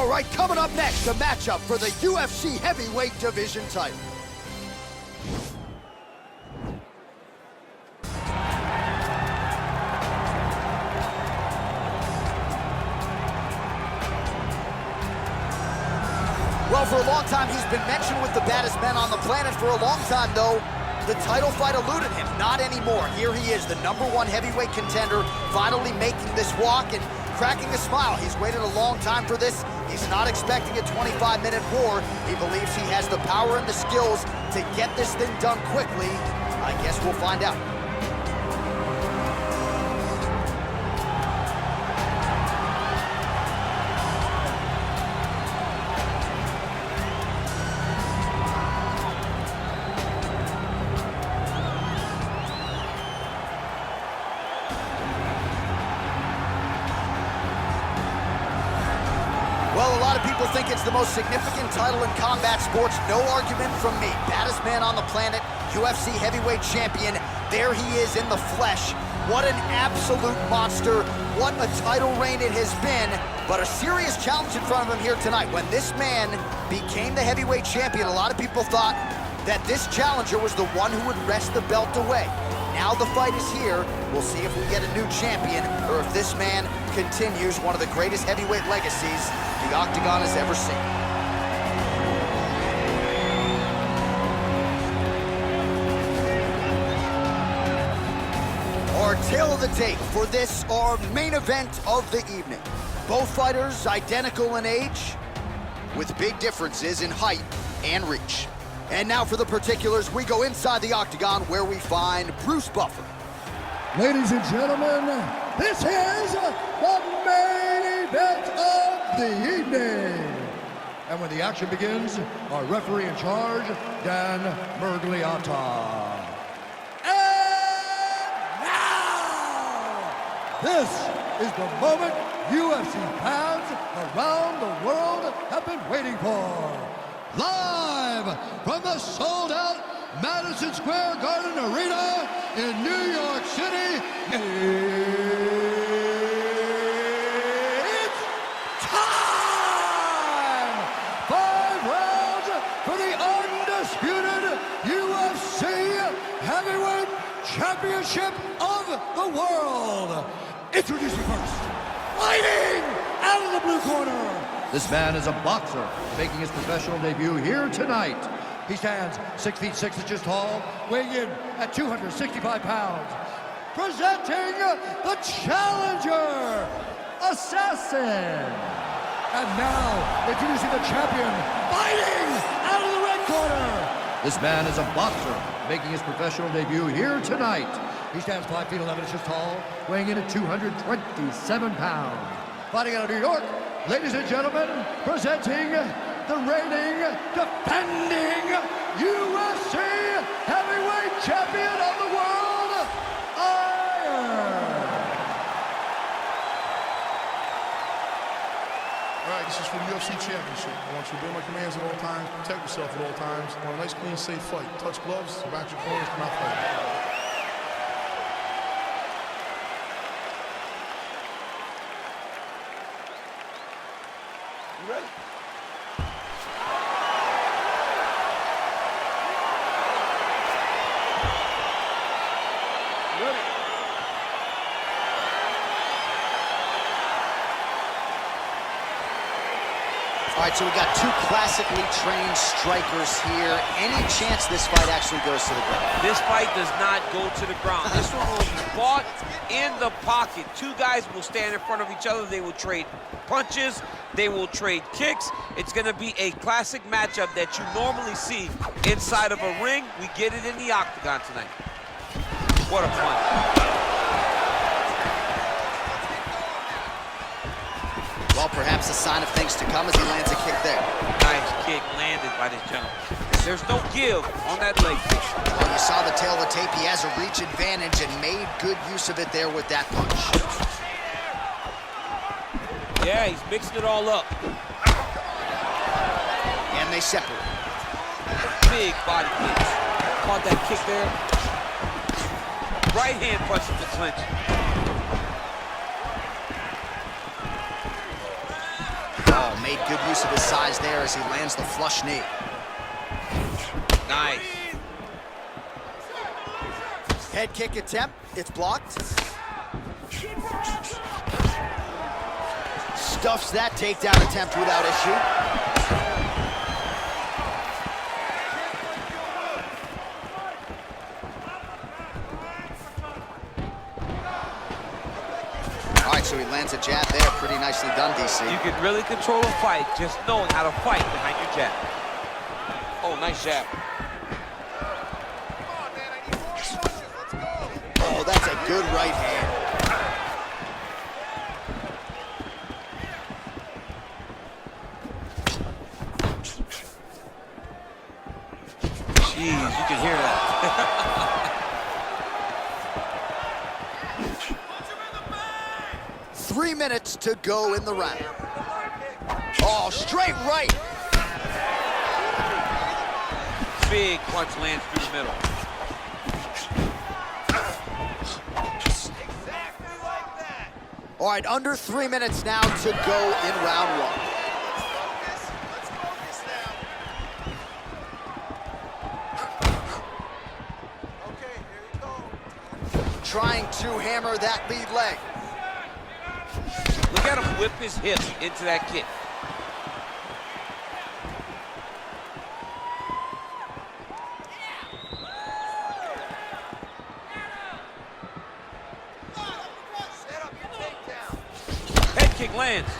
All right, coming up next, a matchup for the UFC heavyweight division title. Well, for a long time, he's been mentioned with the baddest men on the planet. For a long time, though, the title fight eluded him. Not anymore. Here he is, the #1 heavyweight contender, finally making this walk and cracking a smile. He's waited a long time for this. He's not expecting a 25-minute war. He believes he has the power and the skills to get this thing done quickly. I guess we'll find out. Well, a lot of people think it's the most significant title in combat sports. No argument from me. Baddest man on the planet, UFC heavyweight champion. There he is in the flesh. What an absolute monster. What a title reign it has been. But a serious challenge in front of him here tonight. When this man became the heavyweight champion, a lot of people thought that this challenger was the one who would wrest the belt away. Now the fight is here. We'll see if we get a new champion or if this man continues one of the greatest heavyweight legacies the Octagon has ever seen. Our tale of the tape for this, our main event of the evening. Both fighters identical in age, with big differences in height and reach. And now for the particulars, we go inside the Octagon where we find Bruce Buffer. Ladies and gentlemen, this is the main event of the evening. And when the action begins, our referee in charge, Dan Mergliata. And now, this is the moment UFC fans around the world have been waiting for. Live from the sold-out Madison Square Garden Arena in New York City, it's time! 5 rounds for the undisputed UFC Heavyweight Championship of the world. Introducing first, fighting out of the blue corner. This man is a boxer, making his professional debut here tonight. He stands 6 feet 6 inches tall, weighing in at 265 pounds. Presenting the challenger, Assassin. And now, introducing the champion, fighting out of the red corner. This man is a boxer, making his professional debut here tonight. He stands 5 feet 11 inches tall, weighing in at 227 pounds. Fighting out of New York, ladies and gentlemen, presenting the reigning, defending UFC heavyweight champion of the world, Iron. All right, this is for the UFC Championship. I want you to obey my commands at all times, protect yourself at all times. I want a nice, clean, safe fight. Touch gloves, back your corners, come out fighting. You ready? All right, so we got 2 classically trained strikers here. Any chance this fight actually goes to the ground? This fight does not go to the ground. This one will be fought in the pocket. 2 guys will stand in front of each other. They will trade punches. They will trade kicks. It's going to be a classic matchup that you normally see inside of a ring. We get it in the Octagon tonight. What a punch. Well, perhaps a sign of things to come as he lands a kick there. Nice kick landed by this gentleman. There's no give on that leg kick. Well, you saw the tail of the tape. He has a reach advantage and made good use of it there with that punch. Yeah, he's mixing it all up. And they separate. Big body kicks. Caught that kick there. Right hand punches the clinch. Oh, Made good use of his size there as he lands the flush knee. Nice. Head kick attempt, it's blocked. Stuffs that takedown attempt without issue. All right, so he lands a jab there. Pretty nicely done, DC. You can really control a fight just knowing how to fight behind your jab. Oh, nice jab. Oh, that's a good right hand. Jeez, you can hear that. 3 minutes to go in the round. Oh, straight right. Big punch lands through the middle. All right, under 3 minutes now to go in round one. Trying to hammer that lead leg. Look at him whip his hip into that kick. Head kick lands.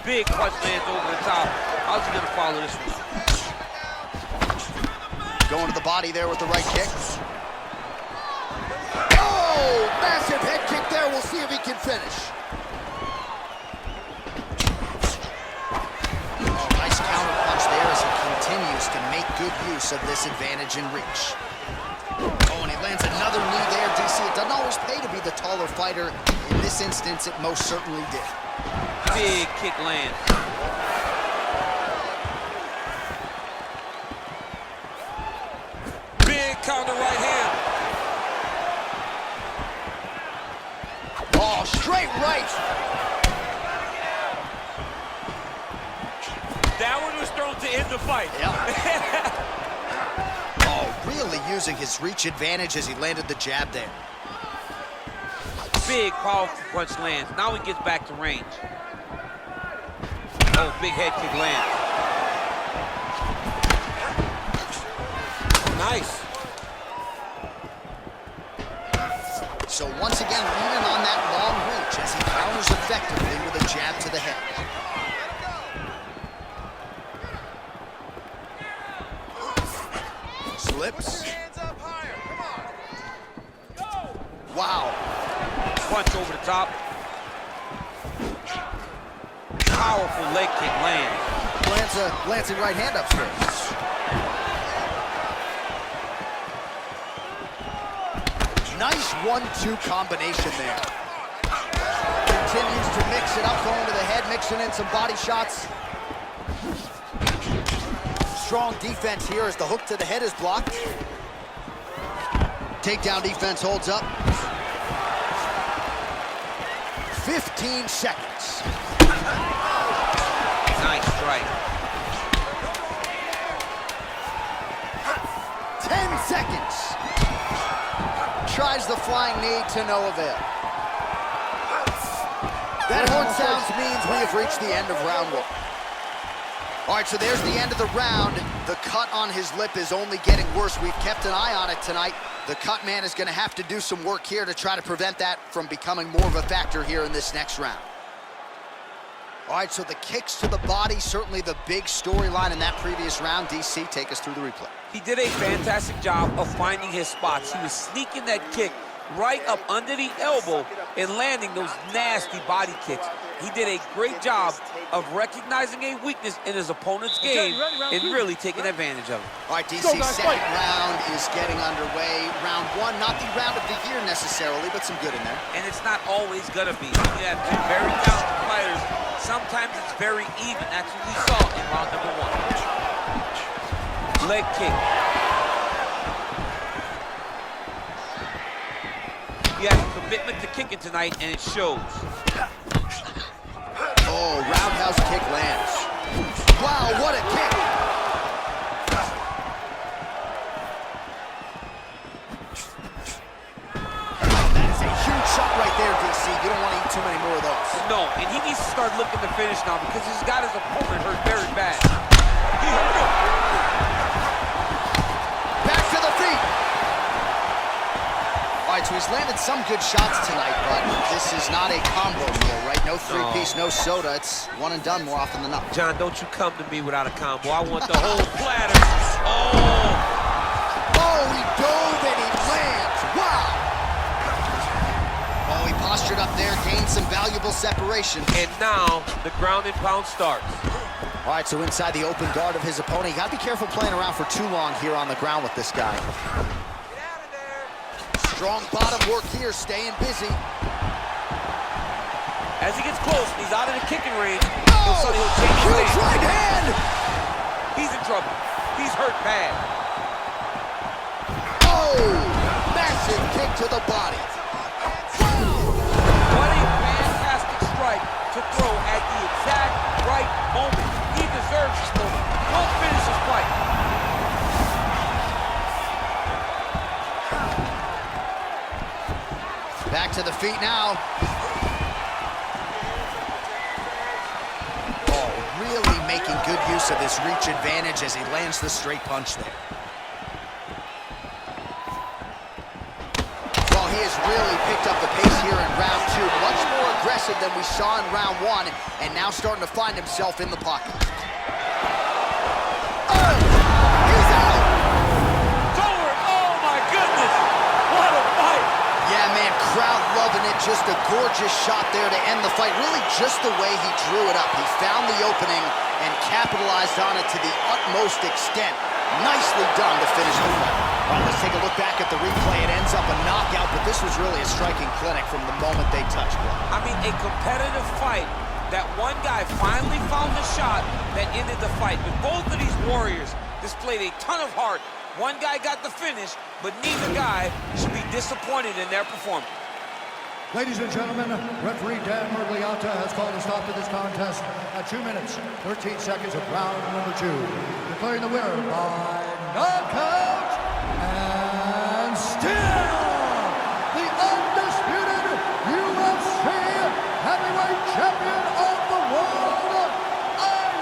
Big punch lands over the top. How's he gonna follow this one? Going to the body there with the right kick. Oh, massive head kick there. We'll see if he can finish. Oh, nice counter punch there as he continues to make good use of this advantage in reach. Oh, and he lands another knee there, DC. It doesn't always pay to be the taller fighter. In this instance, it most certainly did. Big kick lands. Counter right hand. Oh, straight right. That one was thrown to end the fight. Yep. Oh, really using his reach advantage as he landed the jab there. Big, powerful punch lands. Now he gets back to range. Oh, big head kick lands. Nice. So once again, leaning on that long reach as he counters effectively with a jab to the head. Slips. Wow. Punch over the top. Powerful leg kick lands. Lands a glancing right hand upstairs. Nice 1-2 combination there. Continues to mix it up, going to the head, mixing in some body shots. Strong defense here as the hook to the head is blocked. Takedown defense holds up. 15 seconds. Nice strike. 10 seconds. Tries the flying knee to no avail. That horn sounds means we have reached the end of round one. All right, so there's the end of the round. The cut on his lip is only getting worse. We've kept an eye on it tonight. The cut man is going to have to do some work here to try to prevent that from becoming more of a factor here in this next round. All right, so the kicks to the body, certainly the big storyline in that previous round. DC, take us through the replay. He did a fantastic job of finding his spots. He was sneaking that kick right up under the elbow and landing those nasty body kicks. He did a great job of recognizing a weakness in his opponent's game and really taking advantage of it. All right, DC, second round is getting underway. Round one, not the round of the year necessarily, but some good in there. And it's not always going to be. You have two very talented fighters. Sometimes it's very even. That's what we saw in round number one. Leg kick. he has a commitment to kicking tonight, and it shows. Oh, roundhouse kick lands. Wow, what a kick. That is a huge shot right there, DC. You don't want to eat too many more of those. No, and he needs to start looking to finish now because he's got his opponent hurt very bad. He hurt him. Back to the feet. All right, so he's landed some good shots tonight, but this is not a combo meal, right? No three-piece, no soda. It's one and done more often than not. John, don't you come to me without a combo. I want the whole platter. Oh! Oh, he dove and he lands. Wow! Oh, he postured up there, gained some valuable separation. And now the ground and pound starts. All right, so inside the open guard of his opponent. You got to be careful playing around for too long here on the ground with this guy. Strong bottom work here, staying busy. As he gets close, he's out of the kicking range. Oh, he'll change his huge stance. right hand! He's in trouble. He's hurt bad. Oh, massive kick to the body. What a fantastic strike to throw at the exact right moment. He deserves this moment. Don't finish his fight. Back to the feet now. Oh, really making good use of his reach advantage as he lands the straight punch there. Well, he has really picked up the pace here in round two. Much more aggressive than we saw in round one, and now starting to find himself in the pocket. Oh, he's out! It's over. Oh, my goodness. What a fight. Yeah, man, crowd loving it. Just a gorgeous shot there to end the fight. Really just the way he drew it up. He found the opening and capitalized on it to the utmost extent. Nicely done to finish the fight. All right, let's take a look back at the replay. It ends up a knockout, but this was really a striking clinic from the moment they touched. I mean, a competitive fight. That one guy finally found the shot that ended the fight. But both of these warriors displayed a ton of heart. One guy got the finish, but neither guy should be disappointed in their performance. Ladies and gentlemen, referee Dan Mergliata has called a stop to this contest at 2 minutes, 13 seconds of round number 2. Declaring the winner by knockout and still the undisputed UFC heavyweight champion of the world.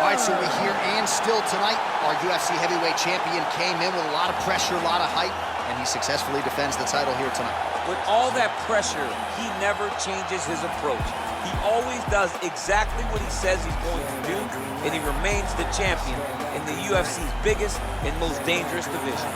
All right, so we hear and still tonight, our UFC heavyweight champion came in with a lot of pressure, a lot of hype, and he successfully defends the title here tonight. With all that pressure, he never changes his approach. He always does exactly what he says he's going to do, and he remains the champion in the UFC's biggest and most dangerous division.